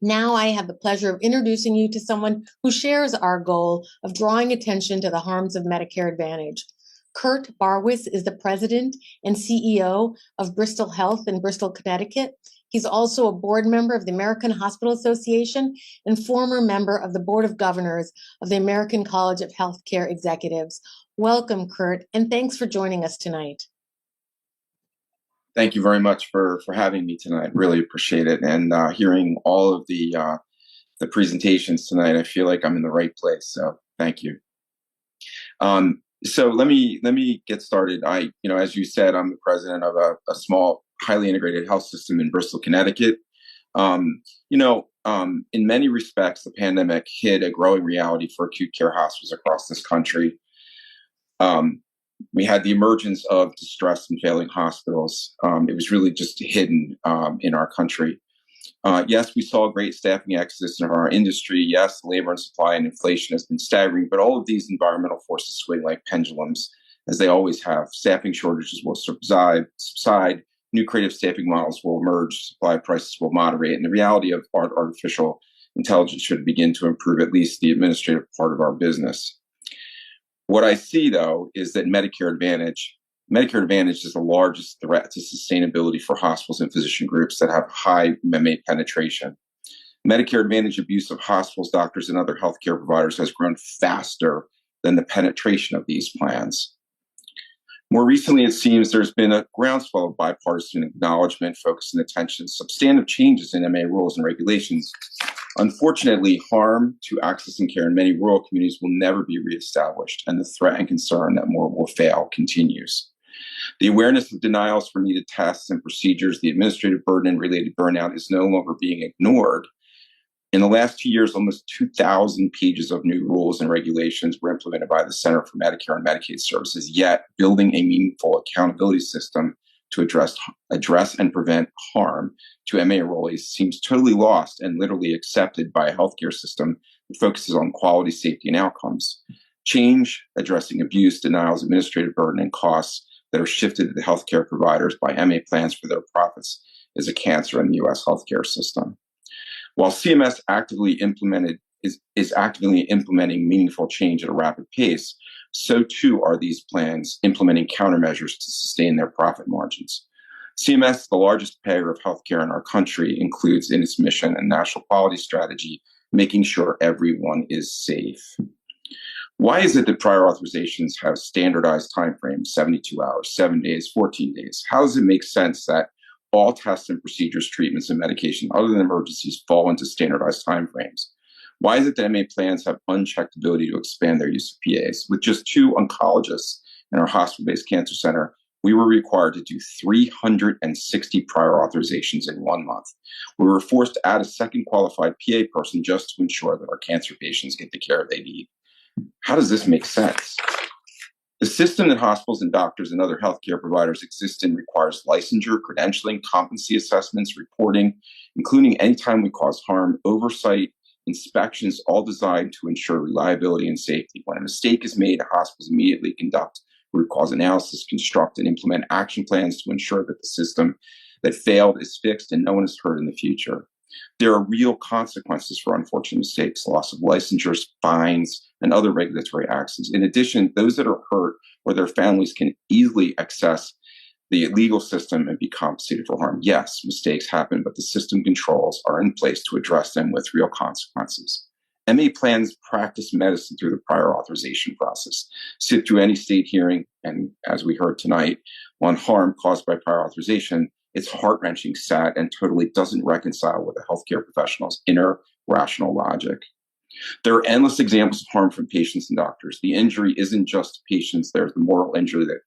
Now I have the pleasure of introducing you to someone who shares our goal of drawing attention to the harms of Medicare Advantage. Kurt Barwis is the president and CEO of Bristol Health in Bristol, Connecticut. He's also a board member of the American Hospital Association and former member of the Board of Governors of the American College of Healthcare Executives. Welcome, Kurt, and thanks for joining us tonight. Thank you very much for having me tonight. Really appreciate it. And hearing all of the the presentations tonight. I feel like I'm in the right place. So thank you. So let me get started. As you said, I'm the president of a small, highly integrated health system in Bristol, Connecticut. In many respects, the pandemic hid a growing reality for acute care hospitals across this country. We had the emergence of distressed and failing hospitals. It was really just hidden in our country. Yes, we saw a great staffing exodus in our industry. Yes, labor and supply and inflation has been staggering, but all of these environmental forces swing like pendulums, as they always have. Staffing shortages will subside, new creative staffing models will emerge, supply prices will moderate, and the reality of artificial intelligence should begin to improve at least the administrative part of our business. What I see, though, is that Medicare Advantage is the largest threat to sustainability for hospitals and physician groups that have high MA penetration. Medicare Advantage abuse of hospitals, doctors, and other healthcare providers has grown faster than the penetration of these plans. More recently, it seems there's been a groundswell of bipartisan acknowledgement, focus, and attention, substantive changes in MA rules and regulations. Unfortunately, harm to accessing care in many rural communities will never be reestablished, and the threat and concern that more will fail continues. The awareness of denials for needed tests and procedures, the administrative burden and related burnout is no longer being ignored. In the last 2 years, almost 2,000 pages of new rules and regulations were implemented by the Center for Medicare and Medicaid Services, yet building a meaningful accountability system to address and prevent harm to MA enrollees seems totally lost and literally accepted by a healthcare system that focuses on quality, safety, and outcomes. Change, addressing abuse, denials, administrative burden, and costs that are shifted to the healthcare providers by MA plans for their profits is a cancer in the U.S. healthcare system. While CMS is actively implementing meaningful change at a rapid pace, so too are these plans implementing countermeasures to sustain their profit margins. CMS, the largest payer of healthcare in our country, includes in its mission and national quality strategy, making sure everyone is safe. Why is it that prior authorizations have standardized timeframes, 72 hours, 7 days, 14 days? How does it make sense that all tests and procedures, treatments, and medication other than emergencies fall into standardized timeframes? Why is it that MA plans have unchecked ability to expand their use of PAs? With just 2 oncologists in our hospital-based cancer center, we were required to do 360 prior authorizations in 1 month. We were forced to add a second qualified PA person just to ensure that our cancer patients get the care they need. How does this make sense? The system that hospitals and doctors and other healthcare providers exist in requires licensure, credentialing, competency assessments, reporting, including anytime we cause harm, oversight, inspections, all designed to ensure reliability and safety. When a mistake is made, hospitals immediately conduct root cause analysis, construct and implement action plans to ensure that the system that failed is fixed and no one is hurt in the future. There are real consequences for unfortunate mistakes, loss of licensures, fines, and other regulatory actions. In addition, those that are hurt or their families can easily access the legal system and be compensated for harm. Yes, mistakes happen, but the system controls are in place to address them with real consequences. MA plans practice medicine through the prior authorization process, sit through any state hearing, and as we heard tonight, on harm caused by prior authorization, it's heart-wrenching, sad, and totally doesn't reconcile with a healthcare professional's inner rational logic. There are endless examples of harm from patients and doctors. The injury isn't just to patients. There's the moral injury that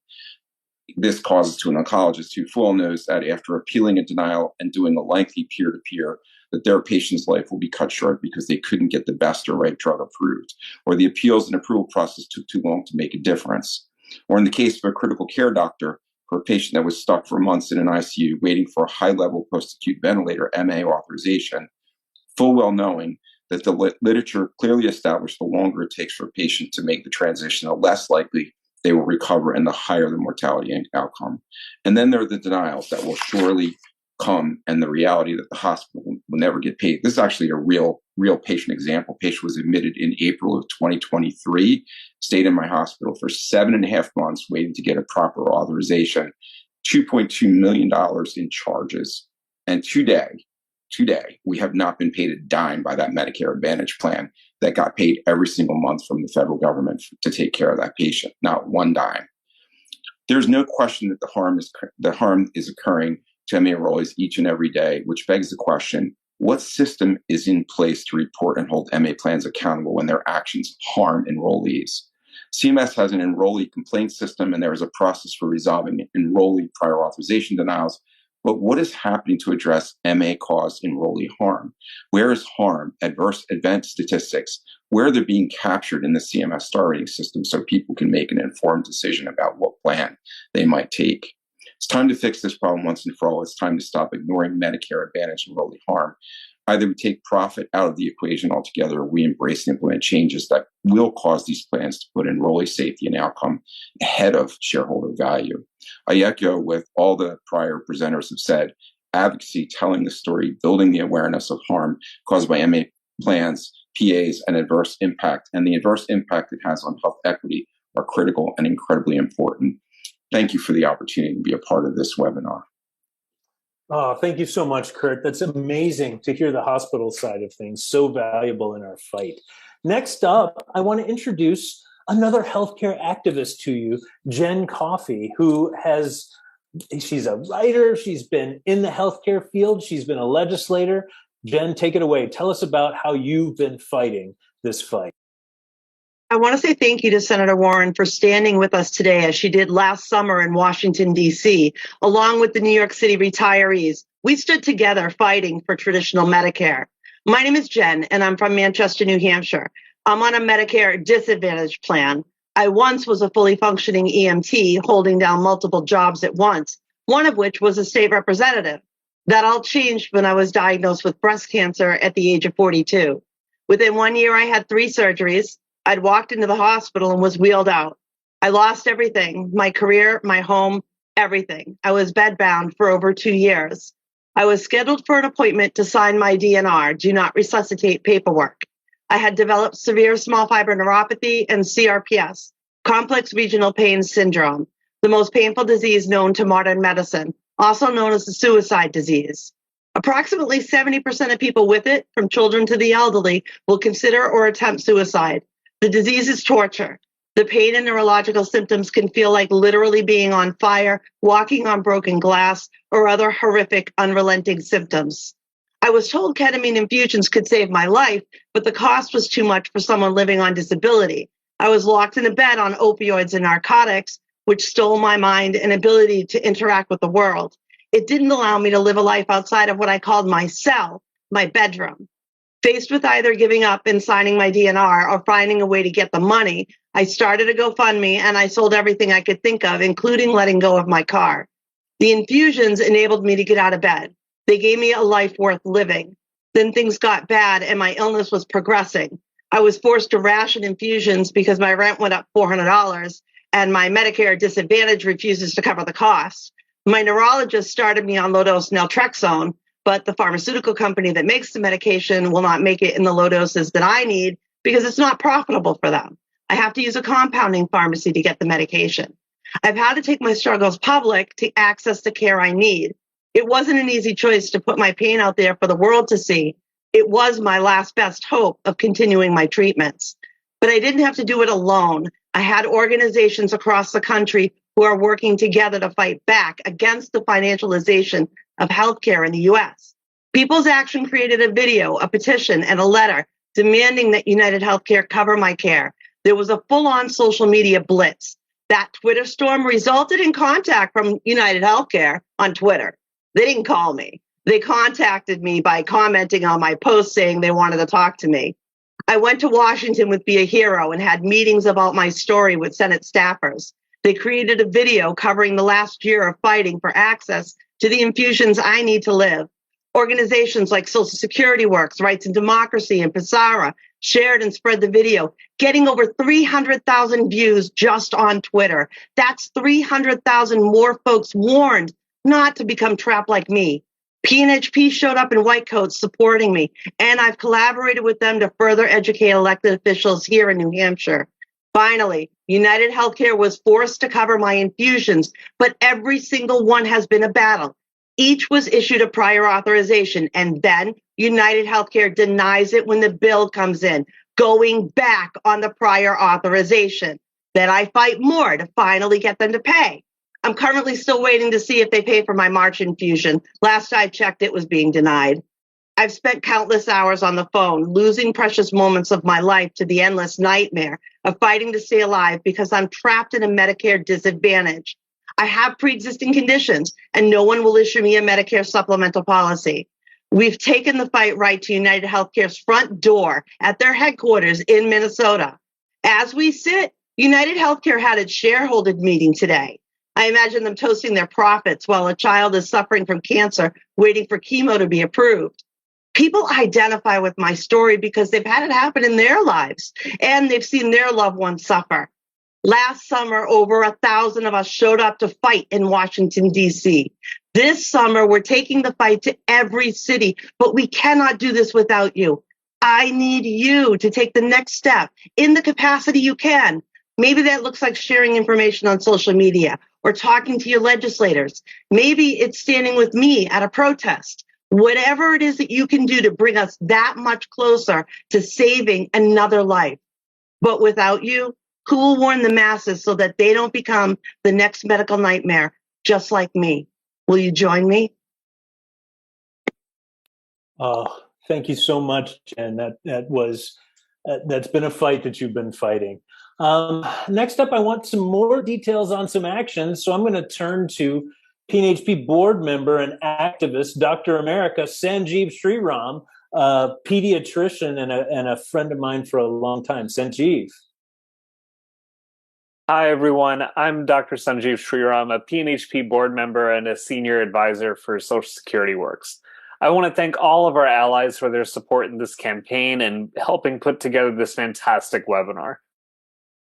this causes to an oncologist who full knows that after appealing a denial and doing a lengthy peer-to-peer, that their patient's life will be cut short because they couldn't get the best or right drug approved, or the appeals and approval process took too long to make a difference. Or in the case of a critical care doctor, for a patient that was stuck for months in an ICU waiting for a high-level post-acute ventilator MA authorization, full well knowing that the literature clearly established the longer it takes for a patient to make the transition, the less likely they will recover and the higher the mortality outcome. And then there are the denials that will surely come and the reality that the hospital will never get paid. This is actually a real patient example. Patient was admitted in April of 2023, stayed in my hospital for 7.5 months waiting to get a proper authorization, $2.2 million in charges. And today, we have not been paid a dime by that Medicare Advantage plan that got paid every single month from the federal government to take care of that patient, not one dime. There's no question that the harm is occurring to MA enrollees each and every day, which begs the question, What system is in place to report and hold MA plans accountable when their actions harm enrollees? CMS has an enrollee complaint system, and there is a process for resolving enrollee prior authorization denials. But what is happening to address MA-caused enrollee harm? Where is harm, adverse event statistics, where they're being captured in the CMS star rating system so people can make an informed decision about what plan they might take? It's time to fix this problem once and for all. It's time to stop ignoring Medicare Advantage enrollee harm. Either we take profit out of the equation altogether, or we embrace and implement changes that will cause these plans to put enrollee safety and outcome ahead of shareholder value. I echo with all the prior presenters have said, advocacy, telling the story, building the awareness of harm caused by MA plans, PAs, and adverse impact, and the adverse impact it has on health equity are critical and incredibly important. Thank you for the opportunity to be a part of this webinar. Oh, thank you so much, Kurt. That's amazing to hear the hospital side of things, so valuable in our fight. Next up, I want to introduce another healthcare activist to you, Jen Coffey, she's a writer, she's been in the healthcare field, she's been a legislator. Jen, take it away. Tell us about how you've been fighting this fight. I want to say thank you to Senator Warren for standing with us today, as she did last summer in Washington, D.C., along with the New York City retirees. We stood together fighting for traditional Medicare. My name is Jen, and I'm from Manchester, New Hampshire. I'm on a Medicare disadvantage plan. I once was a fully functioning EMT, holding down multiple jobs at once, one of which was a state representative. That all changed when I was diagnosed with breast cancer at the age of 42. Within 1 year, I had 3 surgeries. I'd walked into the hospital and was wheeled out. I lost everything, my career, my home, everything. I was bedbound for over 2 years. I was scheduled for an appointment to sign my DNR, do not resuscitate paperwork. I had developed severe small fiber neuropathy and CRPS, complex regional pain syndrome, the most painful disease known to modern medicine, also known as the suicide disease. Approximately 70% of people with it, from children to the elderly, will consider or attempt suicide. The disease is torture. The pain and neurological symptoms can feel like literally being on fire, walking on broken glass, or other horrific, unrelenting symptoms. I was told ketamine infusions could save my life, but the cost was too much for someone living on disability. I was locked in a bed on opioids and narcotics, which stole my mind and ability to interact with the world. It didn't allow me to live a life outside of what I called my cell, my bedroom. Faced with either giving up and signing my DNR or finding a way to get the money, I started a GoFundMe and I sold everything I could think of, including letting go of my car. The infusions enabled me to get out of bed. They gave me a life worth living. Then things got bad and my illness was progressing. I was forced to ration infusions because my rent went up $400 and my Medicare disadvantage refuses to cover the cost. My neurologist started me on low-dose naltrexone, but the pharmaceutical company that makes the medication will not make it in the low doses that I need because it's not profitable for them. I have to use a compounding pharmacy to get the medication. I've had to take my struggles public to access the care I need. It wasn't an easy choice to put my pain out there for the world to see. It was my last best hope of continuing my treatments. But I didn't have to do it alone. I had organizations across the country who are working together to fight back against the financialization of healthcare in the U.S. People's Action created a video, a petition, and a letter demanding that United Healthcare cover my care. There was a full-on social media blitz. That Twitter storm resulted in contact from United Healthcare on Twitter. They didn't call me. They contacted me by commenting on my post saying they wanted to talk to me. I went to Washington with Be a Hero and had meetings about my story with Senate staffers. They created a video covering the last year of fighting for access to the infusions I need to live. Organizations like Social Security Works, Rights and Democracy, and PSARA shared and spread the video, getting over 300,000 views just on Twitter. That's 300,000 more folks warned not to become trapped like me. PNHP showed up in white coats supporting me, and I've collaborated with them to further educate elected officials here in New Hampshire. Finally, United Healthcare was forced to cover my infusions, but every single one has been a battle. Each was issued a prior authorization, and then United Healthcare denies it when the bill comes in, going back on the prior authorization. Then I fight more to finally get them to pay. I'm currently still waiting to see if they pay for my March infusion. Last I checked, it was being denied. I've spent countless hours on the phone, losing precious moments of my life to the endless nightmare of fighting to stay alive because I'm trapped in a Medicare disadvantage. I have pre-existing conditions, and no one will issue me a Medicare supplemental policy. We've taken the fight right to United Healthcare's front door at their headquarters in Minnesota. As we sit, United Healthcare had its shareholder meeting today. I imagine them toasting their profits while a child is suffering from cancer, waiting for chemo to be approved. People identify with my story because they've had it happen in their lives, and they've seen their loved ones suffer. Last summer, over 1,000 of us showed up to fight in Washington, D.C. This summer, we're taking the fight to every city, but we cannot do this without you. I need you to take the next step in the capacity you can. Maybe that looks like sharing information on social media or talking to your legislators. Maybe it's standing with me at a protest. Whatever it is that you can do to bring us that much closer to saving another life. But without you, who will warn the masses so that they don't become the next medical nightmare, just like me? Will you join me? Oh, thank you so much, Jen. That's been a fight that you've been fighting. Next up, I want some more details on some actions. So I'm going to turn to PNHP board member and activist, Dr. America Sanjeev Sriram, a pediatrician and a friend of mine for a long time. Sanjeev. Hi, everyone. I'm Dr. Sanjeev Sriram, a PNHP board member and a senior advisor for Social Security Works. I want to thank all of our allies for their support in this campaign and helping put together this fantastic webinar.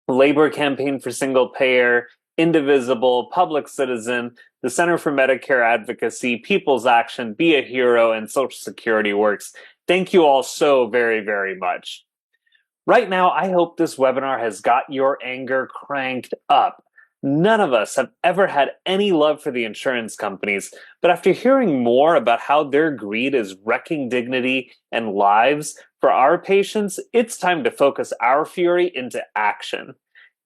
Labor Campaign for Single Payer, Indivisible, Public Citizen, the Center for Medicare Advocacy, People's Action, Be a Hero, and Social Security Works. Thank you all so very, very much. Right now, I hope this webinar has got your anger cranked up. None of us have ever had any love for the insurance companies, but after hearing more about how their greed is wrecking dignity and lives for our patients, it's time to focus our fury into action.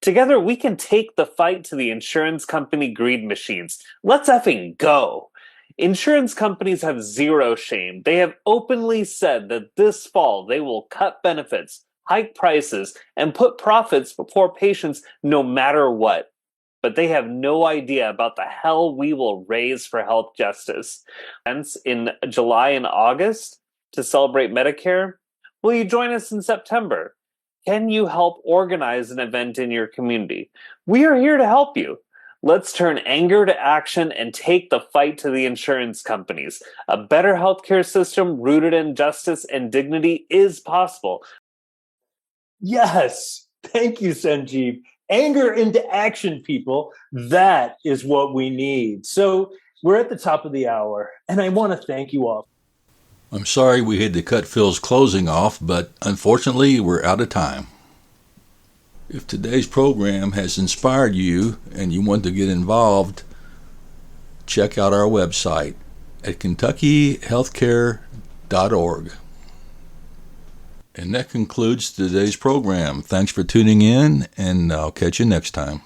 Together, we can take the fight to the insurance company greed machines. Let's effing go. Insurance companies have zero shame. They have openly said that this fall they will cut benefits, hike prices, and put profits before patients no matter what. But they have no idea about the hell we will raise for health justice. In July and August to celebrate Medicare, will you join us in September? Can you help organize an event in your community? We are here to help you. Let's turn anger to action and take the fight to the insurance companies. A better healthcare system rooted in justice and dignity is possible. Yes, thank you, Sanjeev. Anger into action, people. That is what we need. So we're at the top of the hour, and I want to thank you all. I'm sorry we had to cut Phil's closing off, but unfortunately we're out of time. If today's program has inspired you and you want to get involved, check out our website at kentuckyhealthcare.org. And that concludes today's program. Thanks for tuning in, and I'll catch you next time.